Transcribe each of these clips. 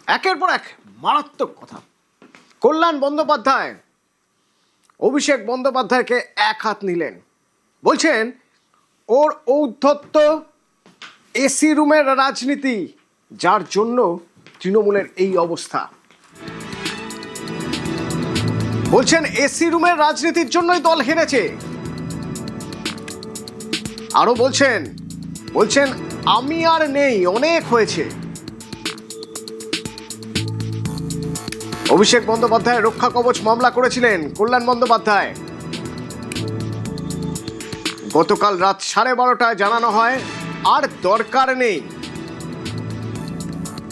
একের পর এক মারাত্মক কথা। কল্যাণ বন্দ্যোপাধ্যায় অভিষেক বন্দ্যোপাধ্যায়কে এক হাত নিলেন, বলছেন ওর ঔদ্ধত্য এসি রুমের রাজনীতি, যার জন্য তৃণমূলের এই অবস্থা। বলছেন এসি রুমের রাজনীতির জন্যই দল হেরেছে। আরো বলছেন আমি আর নেই, অনেক হয়েছে। অভিষেক বন্দ্যোপাধ্যায় রক্ষা কবচ মামলা করেছিলেন কল্যাণ বন্দ্যোপাধ্যায়। গতকাল রাত 12:30 জানানো হয় আর দরকার নেই।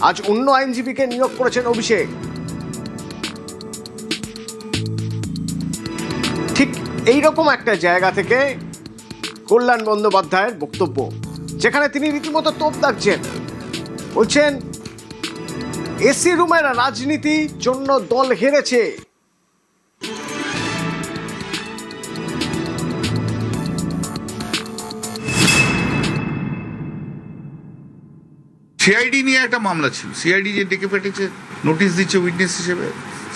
আজ অন্য আইনজীবীকে নিয়োগ করেছেন অভিষেক। ঠিক এইরকম একটা জায়গা থেকে কল্যাণ বন্দ্যোপাধ্যায়ের বক্তব্য, যেখানে তিনি রীতিমতো তোপ দাগছেন। বলছেন এসি রুমের রাজনীতির জন্য দল হেরেছে। সিআইডি নিয়ে একটা মামলা ছিল, সিআইডি যে ডেকে পাঠিয়েছে নোটিশ দিচ্ছে উইটনেস হিসেবে,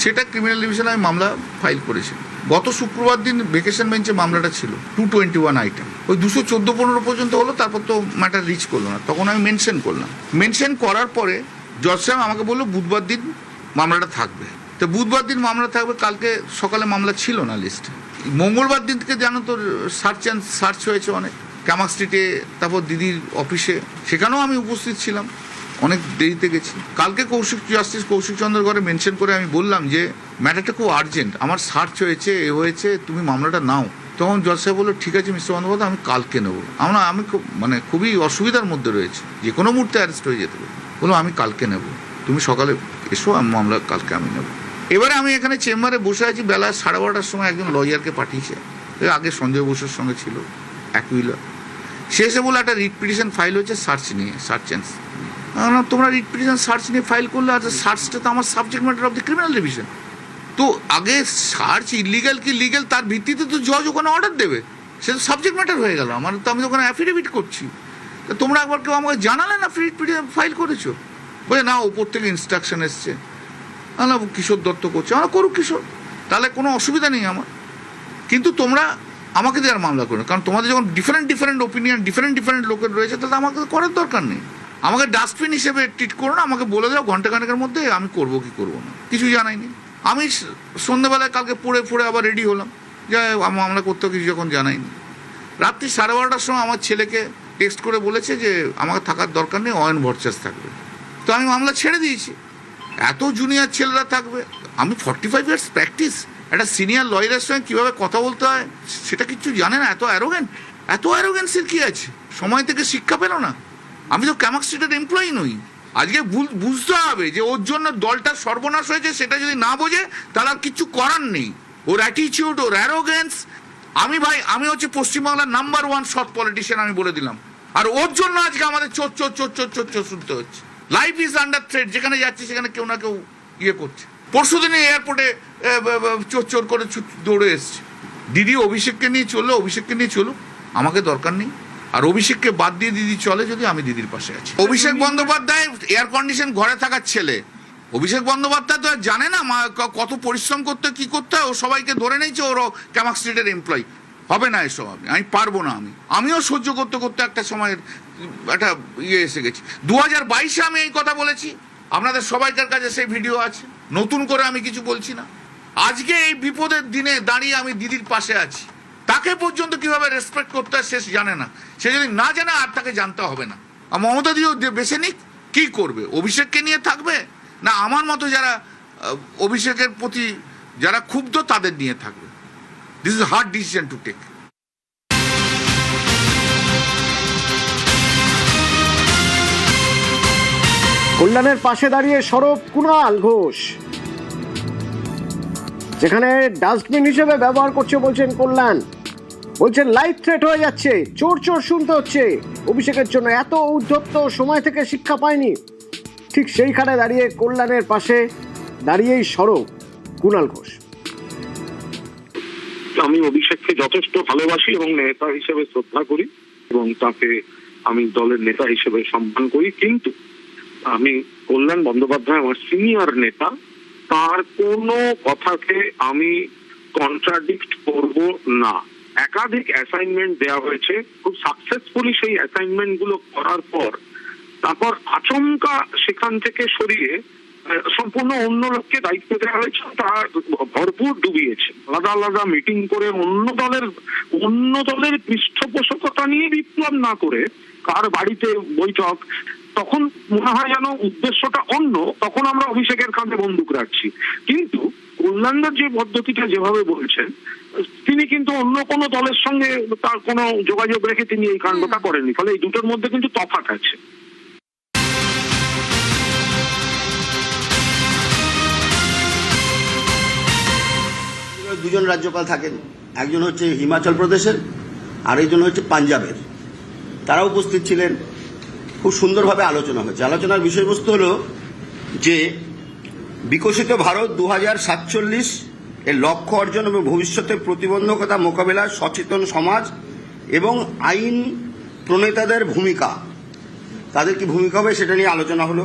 সেটা ক্রিমিনাল ডিভিশনে আমি মামলা ফাইল করেছি। গত শুক্রবার দিন ভেকেশন বেঞ্চে মামলাটা ছিল, 221 আইটেম, ওই 214-15 পর্যন্ত হলো, তারপর তো ম্যাটার রিচ করলো না। তখন আমি মেনশন করলাম, মেনশন করার পরে জজ সাহেব আমাকে বললো বুধবার দিন মামলাটা থাকবে। তো বুধবার দিন মামলা থাকবে, কালকে সকালে মামলা ছিল না লিস্টে। মঙ্গলবার দিন থেকে জানো তো সার্চ হয়েছে অনেক, ক্যামাক স্ট্রিটে, তারপর দিদির অফিসে, সেখানেও আমি উপস্থিত ছিলাম, অনেক দেরিতে গেছি। কালকে জাস্টিস কৌশিক চন্দ্র ঘরে মেনশন করে আমি বললাম যে ম্যাটারটা খুব আর্জেন্ট, আমার সার্চ হয়েছে, হয়েছে, তুমি মামলাটা নাও। তখন জজ সাহেব বললো ঠিক আছে মিস্টার বন্দ্যোপাধ্যায়, আমি কালকে নেবো। আমি খুবই অসুবিধার মধ্যে রয়েছে, যে কোনো মুহূর্তে অ্যারেস্ট হয়ে যেতে পারে। বললো আমি কালকে নেব, তুমি সকালে এসো, মামলা কালকে আমি নেব। এবারে আমি এখানে চেম্বারে বসে আছি, বেলা 12:30টার সময় একজন লয়ারকে পাঠিয়েছে, আগে সঞ্জয় বসুর সঙ্গে ছিল অ্যাকুইলার। সে এসে বলে একটা রিট পিটিশন ফাইল হয়েছে সার্চ নিয়ে, সার্চ তোমরা রিট পিটিশন সার্চ নিয়ে ফাইল করলে, আর সার্চটা তো আমার subject matter of the criminal division. তো আগে সার্চ ইলিগাল কি লিগাল তার ভিত্তিতে তো জজ ওখানে অর্ডার দেবে, সে তো সাবজেক্ট ম্যাটার হয়ে গেল আমার। তো আমি ওখানে অ্যাফিডেভিট করছি, তো তোমরা একবার কেউ আমাকে জানালে না রিট পিটিশন ফাইল করেছো? বলে না, ওপর থেকে ইনস্ট্রাকশন এসছে। না, কিশোর দত্ত করছে, আমরা করুক কিশোর, তাহলে কোনো অসুবিধা নেই আমার। কিন্তু তোমরা আমাকে দেওয়ার মামলা করো, কারণ তোমাদের যখন ডিফারেন্ট ওপিনিয়ন, ডিফারেন্ট লোকের রয়েছে, তাহলে আমাকে করার দরকার নেই। আমাকে ডাস্টবিন হিসেবে ট্রিট করো না, আমাকে বলে দাও ঘন্টাখানেকের মধ্যে আমি করবো কি করবো না, কিছু জানাইনি। আমি সন্ধ্যেবেলায় কালকে পড়ে আবার রেডি হলাম, যে মামলা করতেও কিছু যখন জানাইনি। রাত্রি 12:30টার সময় আমার ছেলেকে টেক্সট করে বলেছে যে আমাকে থাকার দরকার নেই, অয়ন ভট্টাচার্য থাকবে। তো আমি মামলা ছেড়ে দিয়েছি। এত জুনিয়র ছেলেরা থাকবে, আমি 45 ইয়ার্স প্র্যাকটিস, একটা সিনিয়র লয়ারের সঙ্গে কীভাবে কথা বলতে হয় সেটা কিচ্ছু জানে না। এত অ্যারোগেন্সের কী আছে? সময় থেকে শিক্ষা পেল না। আমি তো ক্যামাক স্ট্রিটের এমপ্লয়ি নই। আজকে বুঝতে হবে যে ওর জন্য দলটা সর্বনাশ হয়েছে, সেটা যদি না বোঝে তাহলে আর কিচ্ছু করার নেই। ওর অ্যাটিটিউড, ওর অ্যারোগেন্স। আমি হচ্ছে পশ্চিমবাংলার নাম্বার 1 সৎ পলিটিশিয়ান, আমি বলে দিলাম। আর ওর জন্য আজকে আমাদের চোর শুনতে হচ্ছে। লাইফ ইজ আন্ডার থ্রেট, যেখানে যাচ্ছে সেখানে কেউ না কেউ ইয়ে করছে। পরশুদিনে এয়ারপোর্টে চোর করে দৌড়ে এসছে। দিদি অভিষেককে নিয়ে চলুক, আমাকে দরকার নেই। আর অভিষেককে বাদ দিয়ে দিদি চলে যদি, আমি দিদির পাশে আছি। অভিষেক বন্দ্যোপাধ্যায় এয়ার কন্ডিশন ঘরে থাকার ছেলে। অভিষেক বন্দ্যোপাধ্যায় তো আর জানে না কত পরিশ্রম করতে কি করতে হয়। ও সবাইকে ধরে নিয়েছে ওর ক্যামাক স্ট্রিটের এমপ্লয়ি। হবে না এসব, আমি পারবো না। আমিও সহ্য করতে একটা সময়ের একটা ইয়ে এসে গেছি। 2022-এ আমি এই কথা বলেছি, আপনাদের সবাইকার কাছে সেই ভিডিও আছে, নতুন করে আমি কিছু বলছি না। আজকে এই বিপদের দিনে দাঁড়িয়ে আমি দিদির পাশে আছি। তাকে পর্যন্ত কিভাবে রেসপেক্ট করতে হয় সে জানে না। সে যদি না জানে আর তাকে জানতে হবে না। আর মমতা দিও বেছে নিক, কি করবে? অভিষেককে নিয়ে থাকবে, না আমার মতো যারা অভিষেকের প্রতি যারা ক্ষুব্ধ তাদের নিয়ে থাকবে? This is hard decision to take. কল্যাণের পাশে দাঁড়িয়ে সরব কুণাল ঘোষ, যেখানে ডাস্টবিন হিসেবে ব্যবহার করছে বলছেন কল্যাণ। বলছেন লাইফ থ্রেট হয়ে যাচ্ছে, চোর শুনতে হচ্ছে। অভিষেকের জন্য এত ঔদ্ধত্য, সময় থেকে শিক্ষা পায়নি। ঠিক সেইখানে দাঁড়িয়ে কল্যাণের পাশে দাঁড়িয়েই সরব কুণাল ঘোষ। আমি অভিষেককে যথেষ্ট ভালোবাসি এবং নেতা হিসেবে শ্রদ্ধা করি, এবং তাকে আমি দলের নেতা হিসেবে সম্মান করি। কিন্তু আমি কল্যাণ বন্দ্যোপাধ্যায় আমার সিনিয়র নেতা, তার কোনো কথাকে আমি কন্ট্রাডিক্ট করব না। একাধিক অ্যাসাইনমেন্ট দেওয়া হয়েছে, খুব সাকসেসফুলি সেই অ্যাসাইনমেন্ট গুলো করার পর তারপর আচমকা সেখান থেকে সরিয়ে সম্পূর্ণ অন্য লোককে দায়িত্ব দেওয়া হয়েছে, তা ভরপুর ডুবিয়েছে। আলাদা আলাদা মিটিং করে অন্য দলের পৃষ্ঠপোষকতা নিয়ে বিপ্লব না করে কার বাড়িতে বৈঠক, তখন মনে হয় যেন উদ্দেশ্যটা অন্য, তখন আমরা অভিষেকের কাঁধে বন্দুক রাখছি। কিন্তু কল্যাণদার যে পদ্ধতিটা যেভাবে বলছেন, তিনি কিন্তু অন্য কোনো দলের সঙ্গে তার কোনো যোগাযোগ রেখে তিনি এই কাণ্ডটা করেননি, ফলে এই দুটোর মধ্যে কিন্তু তফাৎ আছে। দুজন রাজ্যপাল থাকেন, একজন হচ্ছে হিমাচল প্রদেশের আর একজন হচ্ছে পাঞ্জাবের। তারা উপস্থিত ছিলেন। খুব সুন্দরভাবে আলোচনা হয়েছে। আলোচনার বিষয়বস্তু হলো যে বিকশিত ভারত 2047 এর লক্ষ্য অর্জন এবং ভবিষ্যতে প্রতিবন্ধকতা মোকাবেলায় সচেতন সমাজ এবং আইন প্রণেতাদের ভূমিকা, তাদের কি ভূমিকা হবে সেটা নিয়ে আলোচনা হলো।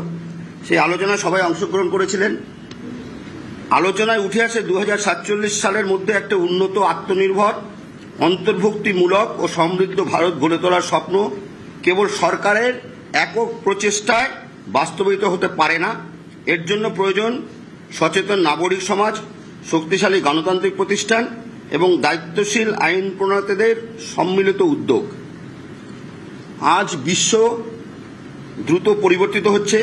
সেই আলোচনায় সবাই অংশগ্রহণ করেছিলেন। আলোচনায় উঠে আসে 2047 সালের মধ্যে একটা উন্নত, আত্মনির্ভর, অন্তর্ভুক্তিমূলক ও সমৃদ্ধ ভারত গড়ে তোলার স্বপ্ন কেবল সরকারের একক প্রচেষ্টায় বাস্তবায়িত হতে পারে না। এর জন্য প্রয়োজন সচেতন নাগরিক সমাজ, শক্তিশালী গণতান্ত্রিক প্রতিষ্ঠান এবং দায়িত্বশীল আইন প্রণেতাদের সম্মিলিত উদ্যোগ। আজ বিশ্ব দ্রুত পরিবর্তিত হচ্ছে।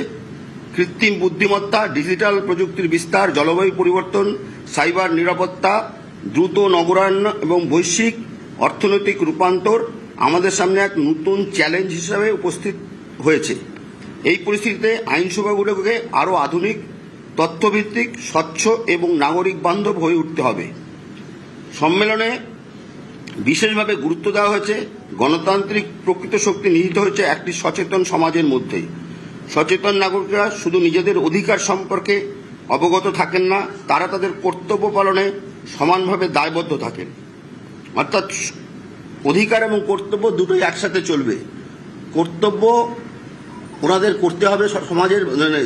কৃত্রিম বুদ্ধিমত্তা, ডিজিটাল প্রযুক্তির বিস্তার, জলবায়ু পরিবর্তন, সাইবার নিরাপত্তা, দ্রুত নগরায়ণ এবং বৈশ্বিক অর্থনৈতিক রূপান্তর আমাদের সামনে এক নতুন চ্যালেঞ্জ হিসেবে উপস্থিত হয়েছে। এই পরিস্থিতিতে আইনসভাগুলোকে আরও আধুনিক, তথ্যভিত্তিক, স্বচ্ছ এবং নাগরিক বান্ধব হয়ে উঠতে হবে। সম্মেলনে বিশেষভাবে গুরুত্ব দেওয়া হয়েছে গণতান্ত্রিক প্রকৃত শক্তি নিহিত হয়েছে একটি সচেতন সমাজের মধ্যেই। সচেতন নাগরিকরা শুধু নিজেদের অধিকার সম্পর্কে অবগত থাকেন না, তারা তাদের কর্তব্য পালনে সমানভাবে দায়বদ্ধ থাকেন। অর্থাৎ অধিকার এবং কর্তব্য দুটোই একসাথে চলবে। কর্তব্য ওনাদের করতে হবে সমাজের,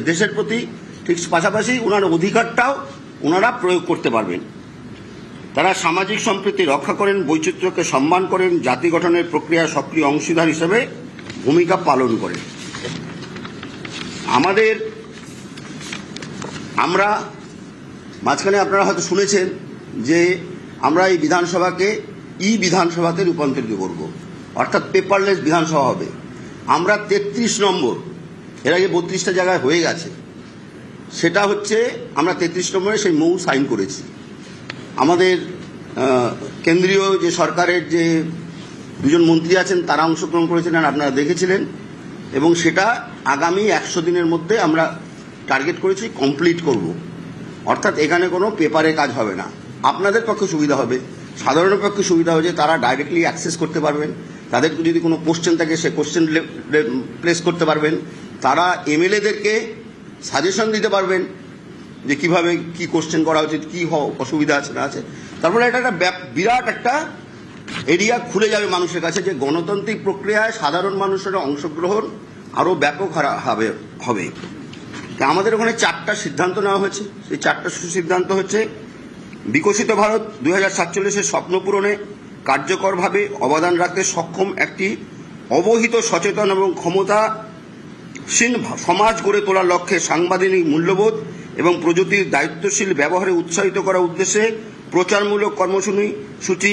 দেশের প্রতি, ঠিক পাশাপাশি ওনার অধিকারটাও ওনারা প্রয়োগ করতে পারবেন। তারা সামাজিক সম্প্রীতি রক্ষা করেন, বৈচিত্র্যকে সম্মান করেন, জাতি গঠনের প্রক্রিয়া সক্রিয় অংশীদার হিসেবে ভূমিকা পালন করেন। আমরা মাঝখানে আপনারা হয়তো শুনেছেন যে আমরা এই বিধানসভাকে বিধানসভাতে রূপান্তরিত করব, অর্থাৎ পেপারলেস বিধানসভা হবে। আমরা 33 নম্বর, এর আগে 32টা জায়গায় হয়ে গেছে, সেটা হচ্ছে আমরা 33 নম্বরে সেই মৌ সাইন করেছি। আমাদের কেন্দ্রীয় যে সরকারের যে দুজন মন্ত্রী আছেন তারা অংশগ্রহণ করেছিলেন, আপনারা দেখেছিলেন, এবং সেটা আগামী 100 দিনের মধ্যে আমরা টার্গেট করেছি কমপ্লিট করব। অর্থাৎ এখানে কোনো পেপারে কাজ হবে না। আপনাদের পক্ষে সুবিধা হবে, সাধারণের পক্ষে সুবিধা হবে যে তারা ডাইরেক্টলি অ্যাক্সেস করতে পারবেন, তাদের যদি কোনো কোশ্চেন থাকে সে কোশ্চেন প্লেস করতে পারবেন, তারা এমএলএদেরকে সাজেশন দিতে পারবেন যে কিভাবে কি কোশ্চেন করা উচিত, কি অসুবিধা আছে না আছে। তারপরে এটা একটা বিরাট একটা এরিয়া খুলে যাবে মানুষের কাছে, যে গণতান্ত্রিক প্রক্রিয়ায় সাধারণ মানুষের অংশগ্রহণ আরও ব্যাপক হবে। আমাদের ওখানে 4টা সিদ্ধান্ত নেওয়া হয়েছে। সেই 4টা সিদ্ধান্ত হচ্ছে বিকশিত ভারত 2047-এর স্বপ্ন পূরণে কার্যকরভাবে অবদান রাখতে সক্ষম একটি অবহিত, সচেতন এবং ক্ষমতাসীন সমাজ গড়ে তোলার লক্ষ্যে সাংবিধানিক মূল্যবোধ এবং প্রযুক্তির দায়িত্বশীল ব্যবহারে উৎসাহিত করার উদ্দেশ্যে প্রচারমূলক কর্মসূচি,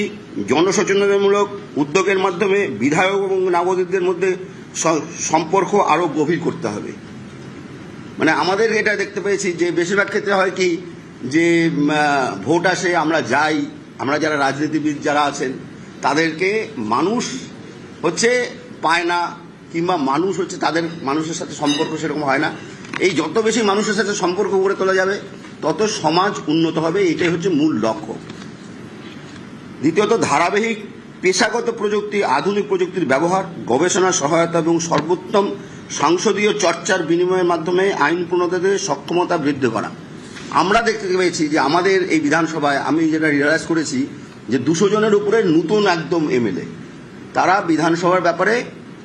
জনসচেতনতামূলক উদ্যোগের মাধ্যমে বিধায়ক এবং নাগরিকদের মধ্যে সম্পর্ক আরও গভীর করতে হবে। মানে আমাদের এটা দেখতে পেয়েছি যে বেশিরভাগ ক্ষেত্রে হয় কি, যে ভোট আসে, আমরা যাই, আমরা যারা রাজনীতিবিদ যারা আছেন তাদেরকে মানুষ হচ্ছে পায় না, কিংবা মানুষ হচ্ছে তাদের মানুষের সাথে সম্পর্ক সেরকম হয় না। এই যত বেশি মানুষের সাথে সম্পর্ক গড়ে তোলা যাবে তত সমাজ উন্নত হবে, এটাই হচ্ছে মূল লক্ষ্য। দ্বিতীয়ত, ধারাবাহিক পেশাগত প্রযুক্তি, আধুনিক প্রযুক্তির ব্যবহার, গবেষণা সহায়তা এবং সর্বোত্তম সংসদীয় চর্চার বিনিময়ের মাধ্যমে আইন প্রণেতাদের সক্ষমতা বৃদ্ধি করা। আমরা দেখতে পেয়েছি যে আমাদের এই বিধানসভায় আমি যেটা রিয়ালাইজ করেছি যে 200 জনের উপরে নতুন একদম এমএলএ, তারা বিধানসভার ব্যাপারে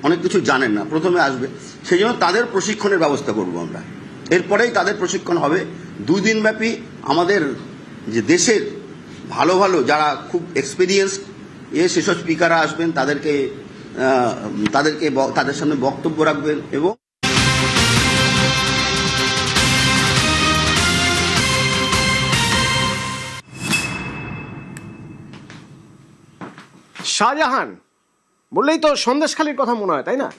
অনেক কিছু জানেন না, প্রথমে আসবে, সেই জন্য তাদের প্রশিক্ষণের ব্যবস্থা করব আমরা। এরপরেই তাদের প্রশিক্ষণ হবে। 2 দিন ব্যাপী আমাদের যে দেশের ভালো ভালো যারা খুব এক্সপিরিয়েন্স সেসব স্পিকাররা আসবেন, তাদের সামনে বক্তব্য রাখবেন এবং শাহজাহান বললেই তো সন্দেশখালির কথা মনে হয়, তাই না?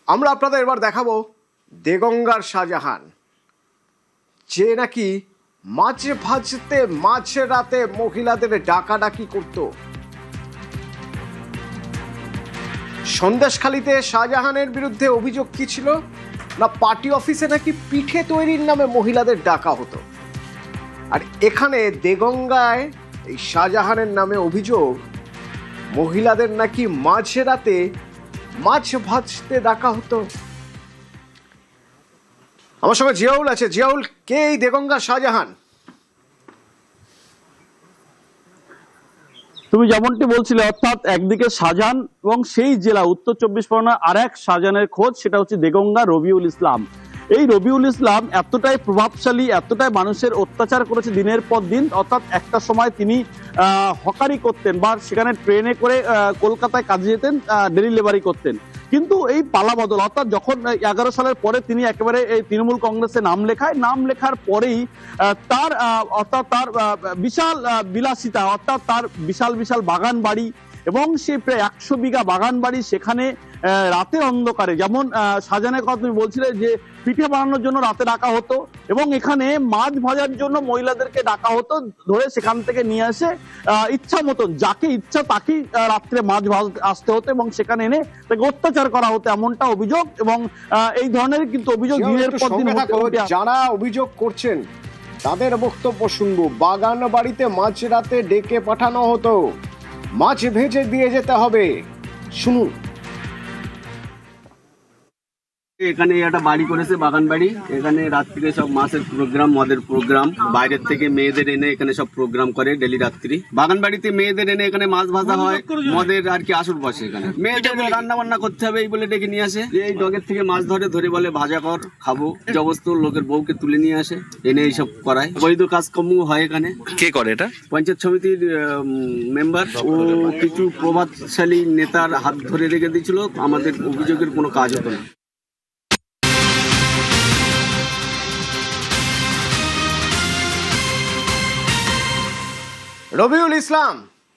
আমরা আপনাদের এবার দেখাবো দেগঙ্গার শাহজাহান, যে নাকি মাঝে ভাজতে মাঝে রাতে মহিলাদের ডাকাডাকি করত। সন্দেশখালিতে শাহজাহানের বিরুদ্ধে অভিযোগ কি ছিল না, পার্টি অফিসে নাকি পিঠে তৈরির নামে মহিলাদের ডাকা হতো। আর এখানে দেগঙ্গায় এই শাহজাহানের নামে অভিযোগ মহিলাদের নাকি মাঝে রাতে মাছ ভাজতে ডাকা হতো। আমার সঙ্গে জিয়াউল আছে। জিয়াউল, কে এই দেগঙ্গা শাহজাহান? তুমি যেমনটি বলছিলে, অর্থাৎ একদিকে শাহজাহান এবং সেই জেলা উত্তর 24 পরগনা আর এক শাহজাহানের খোঁজ, সেটা হচ্ছে দেগঙ্গা রবিউল ইসলাম। এই রবিউল ইসলাম এতটাই প্রভাবশালী, এতটাই মানুষের অত্যাচার করেছে দিনের পর দিন। অর্থাৎ একটা সময় তিনি হকারি করতেন বা সেখানে ট্রেনে করে কলকাতায় কাজে যেতেন, ডেলি লেবারি করতেন। কিন্তু এই পালাবদল, অর্থাৎ যখন 11 সালের পরে তিনি একেবারে এই তৃণমূল কংগ্রেসে নাম লেখার পরেই তার বিশাল বিলাসিতা, অর্থাৎ তার বিশাল বিশাল বাগান বাড়ি এবং সে প্রায় 100 বিঘা বাগান বাড়ি, সেখানে রাতের অন্ধকারে, যেমন শাহজাহানের কথা তুমি বলছিলে যে পিঠে বানানোর জন্য রাতে ডাকা হতো এবং এখানে মাছ ভাজার জন্য মহিলাদেরকে ডাকা হতো, ধরে সেখান থেকে নিয়ে আসে ইচ্ছা মতন যাকে ইচ্ছা তাকেই রাত্রে মাছ ভাজতে আসতে হতো এবং সেখানে এনে তাকে অত্যাচার করা হতো, এমনটা অভিযোগ। এবং এই ধরনের কিন্তু অভিযোগ দিনের পর দিন। যারা অভিযোগ করছেন তাদের বক্তব্য শুনবো। বাগান বাড়িতে মাঝ রাতে ডেকে পাঠানো হতো, মাছ ভেজে দিয়ে যেতে হবে, শুনুন। এখানে একটা বাড়ি করেছে, বাগান বাড়ি। এখানে রাত্রিরে সব মাছের প্রোগ্রাম, মদের প্রোগ্রাম, বাইরের থেকে মেয়েদের এনে এখানে সব প্রোগ্রাম করে ডেলি রাত্রি। বাগান বাড়িতে মেয়েদের এনে এখানে মাছ ভাজা হয়, মদের আর কি আসর বসে। এখানে মেয়েদের রান্না বান্না করতে হবে এই বলে ডেকে নিয়ে আসে। এই ডগের থেকে মাছ ধরে বলে ভাজা কর, খাবো। জবস্ত লোকের বউকে তুলে নিয়ে আসে, এনে এইসব করায়। বৈধ কাজকর্ম হয় এখানে। কে করে এটা? পঞ্চায়েত সমিতির মেম্বার ও কিছু প্রভাবশালী নেতার হাত ধরে রেখে দিয়েছিল। আমাদের অভিযোগের কোনো কাজ হতো না। রবিউল ইসলাম,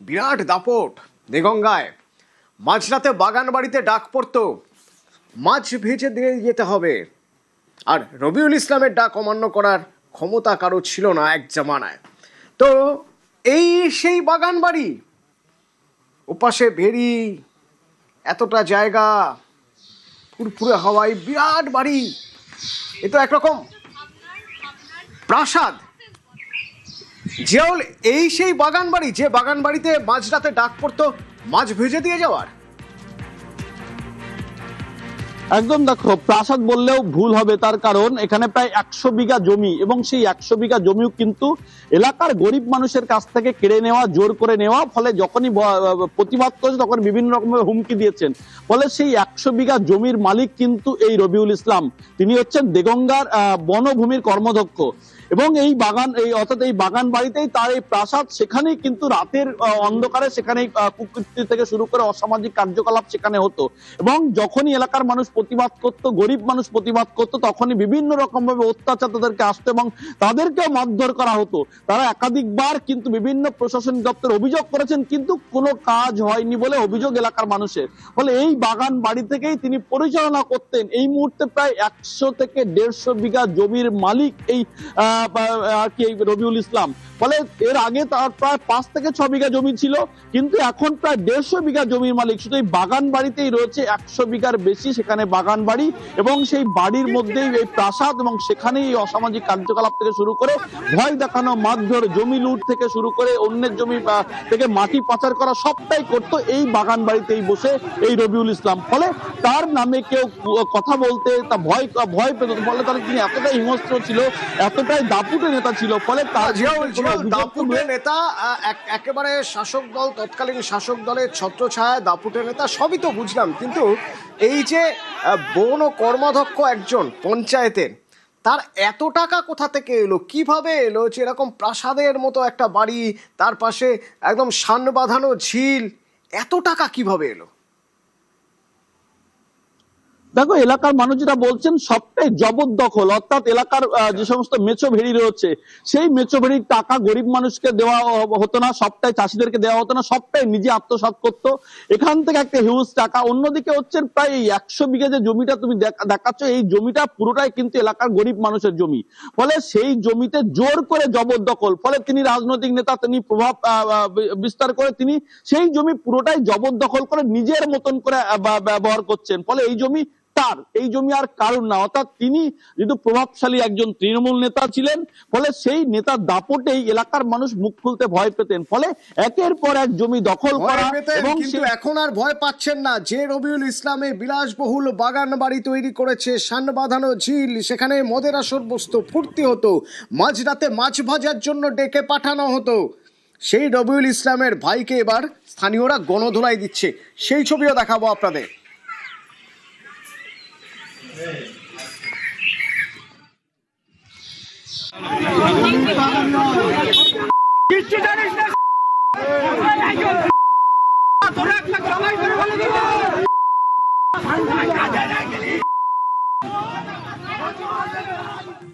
বিরাট দাপট দেগঙ্গায়। মাঝরাতে বাগান বাড়িতে ডাক পড়তো, মাছ ভেজে দিয়ে যেতে হবে। আর রবিউল ইসলামের ডাক অমান্য করার ক্ষমতা কারো ছিল না এক জামানায়। তো এই সেই বাগান বাড়ি, ওপাশে ভেরি, এতটা জায়গা, ফুরফুরে হাওয়ায় বিরাট বাড়ি। এ তো একরকম প্রাসাদ। জিয়াউল, এই সেই বাগান বাড়ি যে বাগান বাড়িতে মাঝরাতে ডাক পড়তো মাছ ভেজে দিয়ে যাওয়ার? একদম, দেখো, প্রাসাদ বললেও ভুল হবে, তার কারণ এখানে প্রায় 100 বিঘা জমি এবং সেই 100 বিঘা জমিও কিন্তু এলাকার গরিব মানুষের কাছ থেকে কেড়ে নেওয়া, জোর করে নেওয়া। ফলে যখনই প্রতিবাদ করেছে তখন বিভিন্ন রকমের হুমকি দিয়েছেন। ফলে সেই 100 বিঘা জমির মালিক কিন্তু এই রবিউল ইসলাম। তিনি হচ্ছেন দেগঙ্গার বনভূমির কর্মদক্ষ এবং এই বাগান বাড়িতেই তার এই প্রাসাদ। সেখানেই কিন্তু রাতের অন্ধকারে সেখানেই কুকীর্তি থেকে শুরু করে অসামাজিক কার্যকলাপ সেখানে হতো। এবং যখনই এলাকার মানুষ প্রতিবাদ করতো, গরিব মানুষ প্রতিবাদ করতো, তখনই বিভিন্ন রকম ভাবে অত্যাচার তাদেরকে আসতো এবং তাদেরকেও মারধর করা হতো। তারা একাধিকবার কিন্তু বিভিন্ন প্রশাসনিক দপ্তরে অভিযোগ করেছেন, কিন্তু কোনো কাজ হয়নি বলে অভিযোগ এলাকার মানুষের। ফলে এই বাগান বাড়ি থেকেই তিনি পরিচালনা করতেন। এই মুহূর্তে প্রায় 100 থেকে 150 বিঘা জমির মালিক এই রবিউল ইসলাম। ফলে এর আগে তার প্রায় 5 থেকে 6 বিঘা জমি ছিল, কিন্তু এখন প্রায় 150 বিঘা জমির মালিক। শুধু এই বাগান বাড়িতেই রয়েছে 100 বিঘার বেশি সেখানে বাগান বাড়ি এবং সেই বাড়ির মধ্যেই এই প্রাসাদ এবং সেখানেই এই অসামাজিক কার্যকলাপ থেকে শুরু করে ভয় দেখানো, মারধর, জমি লুট থেকে শুরু করে অন্যের জমি থেকে মাটি পাচার করা সবটাই করতো এই বাগান বাড়িতেই বসে এই রবিউল ইসলাম। ফলে তার নামে কেউ কথা বলতে তা ভয় পেত। ফলে তাহলে তিনি এতটাই হিংস্র ছিল, এতটাই দাপুটে নেতা ছিল, ফলে তার জিয়াউল কোনো অভিযোগ দাপুটে তুলে নেতা, একেবারে শাসক দল, তৎকালীন শাসক দলের ছত্রছায়ায় দাপুটে নেতা, সবই তো বুঝলাম, কিন্তু এই যে বন ও কর্মাধ্যক্ষ একজন পঞ্চায়েতের, তার এত টাকা কোথা থেকে এলো, কিভাবে এলো? যে এরকম প্রাসাদের মতো একটা বাড়ি, তার পাশে একদম শান বাঁধানো ঝিল, এত টাকা কিভাবে এলো? দেখো, এলাকার মানুষ যেটা বলছেন সবটাই জবরদখল, অর্থাৎ এলাকার যে সমস্ত মেছো ভেড়ি রয়েছে সেই মেছো ভেড়ির টাকা গরিব মানুষকে দেওয়া হতো না, সবটাই চাষিদেরকে দেওয়া হতো না, সবটাই নিজে আত্মসাৎ করতো। এখান থেকে একটা হিউজ টাকা। অন্যদিকে হচ্ছে প্রায় 100 বিঘা যে জমিটা তুমি দেখাচ্ছ, এই জমিটা পুরোটাই কিন্তু এলাকার গরিব মানুষের জমি, ফলে সেই জমিতে জোর করে জবরদখল, ফলে তিনি রাজনৈতিক নেতা, তিনি প্রভাব বিস্তার করে তিনি সেই জমি পুরোটাই জবরদখল করে নিজের মতন করে ব্যবহার করছেন। ফলে এই জমি তার, এই জমি আর কারণ না। অর্থাৎ তিনি যেহেতু প্রভাবশালী একজন তৃণমূল নেতা ছিলেন, ফলে সেই নেতার দাপটেই এলাকার মানুষ মুখ খুলতে ভয় পেতেন, ফলে একের পর এক জমি দখল করা। এবং কিন্তু এখন আর ভয় পাচ্ছেন না। যে রবিউল ইসলামে বিলাসবহুল বাগান বাড়ি তৈরি করেছে, শান বাঁধানো ঝিল, সেখানে মদের আসর বসতো, ফুর্তি হতো, মাঝরাতে মাছ ভাজার জন্য ডেকে পাঠানো হতো, সেই রবিউল ইসলামের ভাইকে এবার স্থানীয়রা গণধোলাই দিচ্ছে। সেই ছবিও দেখাবো আপনাদের।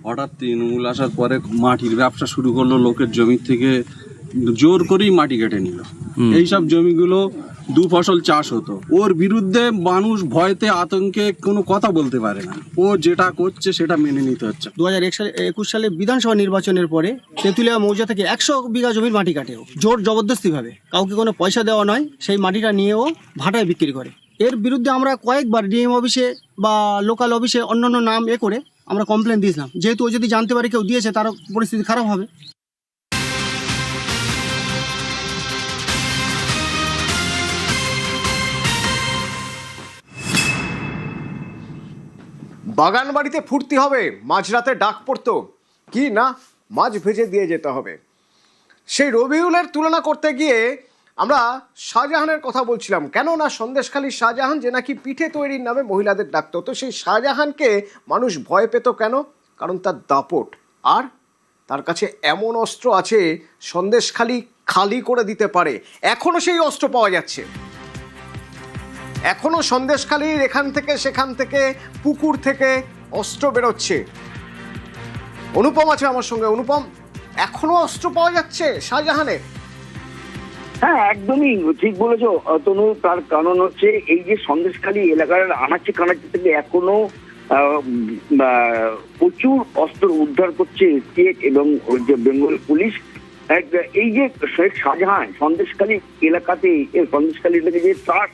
হঠাৎ তৃণমূল আসার পরে মাটির ব্যবসা শুরু করলো, লোকের জমি থেকে জোর করেই মাটি কেটে নিল। এইসব জমিগুলো 2 ফসল চাষ হতো, ওর বিরুদ্ধে মানুষ ভয়তে আতঙ্কে কোনো কথা বলতে পারে না, ও যেটা করছে সেটা মেনে নিতে হচ্ছে। 2021 সালে বিধানসভা নির্বাচনের পরে তেঁতুলিয়া মৌজা থেকে 100 বিঘা জমির মাটি কাটেও জোর জবরদস্তি ভাবে, কাউকে কোনো পয়সা দেওয়া নয়, সেই মাটিটা নিয়েও ভাটায় বিক্রি করে। এর বিরুদ্ধে আমরা কয়েকবার ডিএম অফিসে বা লোকাল অফিসে অন্যান্য নাম করে আমরা কমপ্লেন দিয়েছিলাম, যেহেতু ও যদি জানতে পারে কেউ দিয়েছে তার পরিস্থিতি খারাপ হবে। বাগান বাড়িতে ফুর্তি হবে, মাঝরাতে ডাক পড়তো কি না, মাছ ভেজে দিয়ে যেতে হবে। সেই রবিউলের তুলনা করতে গিয়ে আমরা শাহজাহানের কথা বলছিলাম, কেন না সন্দেশখালীর শাহজাহান যে নাকি পিঠে তৈরির নামে মহিলাদের ডাকতো, তো সেই শাহজাহানকে মানুষ ভয় পেত কেন? কারণ তার দাপট, আর তার কাছে এমন অস্ত্র আছে সন্দেশখালী খালি করে দিতে পারে। এখনো সেই অস্ত্র পাওয়া যাচ্ছে, এখনো সন্দেশখালীর এখান থেকে সেখান থেকে পুকুর থেকে অস্ত্র বেরোচ্ছে। অনুপম আছে আমার সঙ্গে। অনুপম, এখনো অস্ত্র পাওয়া যাচ্ছে শাহজাহানের? হ্যাঁ, একদমই ঠিক বলেছো তনু। তার কারণ হচ্ছে এই যে সন্দেশখালী এলাকার আনাচে কানাচে থেকে এখনো প্রচুর অস্ত্র উদ্ধার করছে স্টেট এবং যে বেঙ্গল পুলিশ। এই যে শেখ শাহজাহান সন্দেশখালী এলাকাতে, সন্দেশখালী এলাকায় যে ত্রাস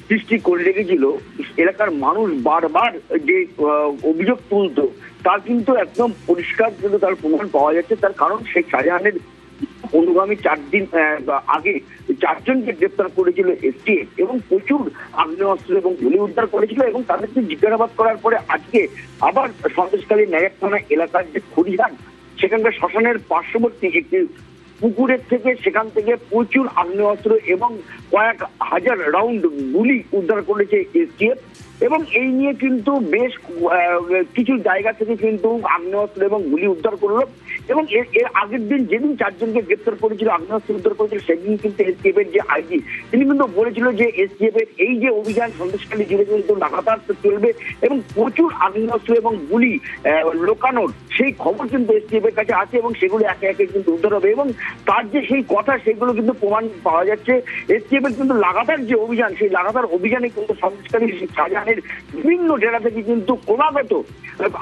সৃষ্টি করে রেখেছিল, এলাকার মানুষ বারবার যে অভিযোগ তুলতো, তার কিন্তু একদম পরিষ্কার কিন্তু তার প্রমাণ পাওয়া যাচ্ছে। তার কারণ শেখ শাহজাহানের অনুগামী 4 দিন আগে 4 জনকে গ্রেপ্তার করেছিল এসটিএফ এবং প্রচুর আগ্নেয়াস্ত্র এবং গুলি উদ্ধার করেছিল, এবং তাদেরকে জিজ্ঞাসাবাদ করার পরে আজকে আবার সন্দেশখালী নায়াক থানা এলাকার যে খড়িহাট, সেখানকার শ্মশানের পার্শ্ববর্তী একটি পুকুরের থেকে সেখান থেকে প্রচুর আগ্নেয়াস্ত্র এবং কয়েক হাজার রাউন্ড গুলি উদ্ধার করেছে এসটিএফ। এবং এই নিয়ে কিন্তু বেশ কিছু জায়গা থেকে কিন্তু আগ্নেয়াস্ত্র এবং গুলি উদ্ধার করলো। এবং এর আগের দিন যেদিন 4 জনকে গ্রেপ্তার করেছিল, আগ্নেয়াস্ত্র উদ্ধার করেছিল, সেদিন কিন্তু এসটিএফ এর যে আইজি তিনি কিন্তু বলেছিল যে এসটিএফ এর এই যে অভিযান সন্দেশখালী জুড়ে কিন্তু লাগাতার চলবে এবং প্রচুর আগ্নেয়াস্ত্র এবং গুলি লোকানোর সেই খবর কিন্তু এসটিএফ এর কাছে আছে, এবং সেগুলো একে একে কিন্তু উদ্ধার হবে। এবং তার যে সেই কথা, সেগুলো কিন্তু প্রমাণ পাওয়া যাচ্ছে। এসটিএফ এর কিন্তু লাগাতার যে অভিযান, সেই লাগাতার অভিযানে কিন্তু সন্দেশখালী শাহজাহানের বিভিন্ন জেলা থেকে কিন্তু ক্রমাগত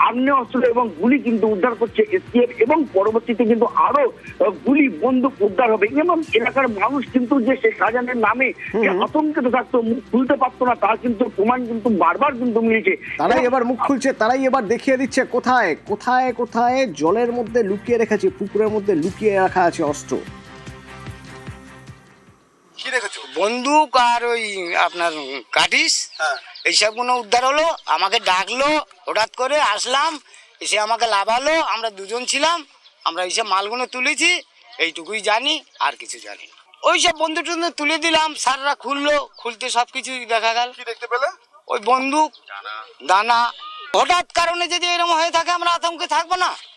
আগ্নেয়াস্ত্র এবং গুলি কিন্তু উদ্ধার করছে এসটিএফ, এবং পরবর্তীতে কিন্তু আরো গুলি বন্দুক উদ্ধার হবে। এবং এলাকার মানুষ কিন্তু যে শেখ শাহজাহানের নামে যে আতঙ্কিত থাকতো, মুখ খুলতে পারতো না, তার কিন্তু প্রমাণ কিন্তু বারবার কিন্তু মিলেছে। তারাই এবার মুখ খুলছে, তারাই এবার দেখিয়ে দিচ্ছে কোথায় কোথায় কোথায় জলের মধ্যে লুকিয়ে রেখেছে, পুকুরের মধ্যে লুকিয়ে রাখা আছে অস্ত্র। বন্দুক আর ওই আপনার কাটিস এইসব গুলো উদ্ধার হলো। আমাকে ডাকলো, হঠাৎ করে আসলাম, এসে আমাকে লাভালো। আমরা 2 জন ছিলাম, আমরা এইসব মালগুলো তুলেছি, এইটুকুই জানি, আর কিছু জানি না। ওইসব বন্দুক টন্দুক তুলে দিলাম, স্যাররা খুললো, খুলতে সব কিছুই দেখা গেল। কি দেখতে পেলে? ওই বন্দুক, দানা। হঠাৎ কারণে যদি এরকম হয়ে থাকে আমরা আতঙ্কে থাকবো না?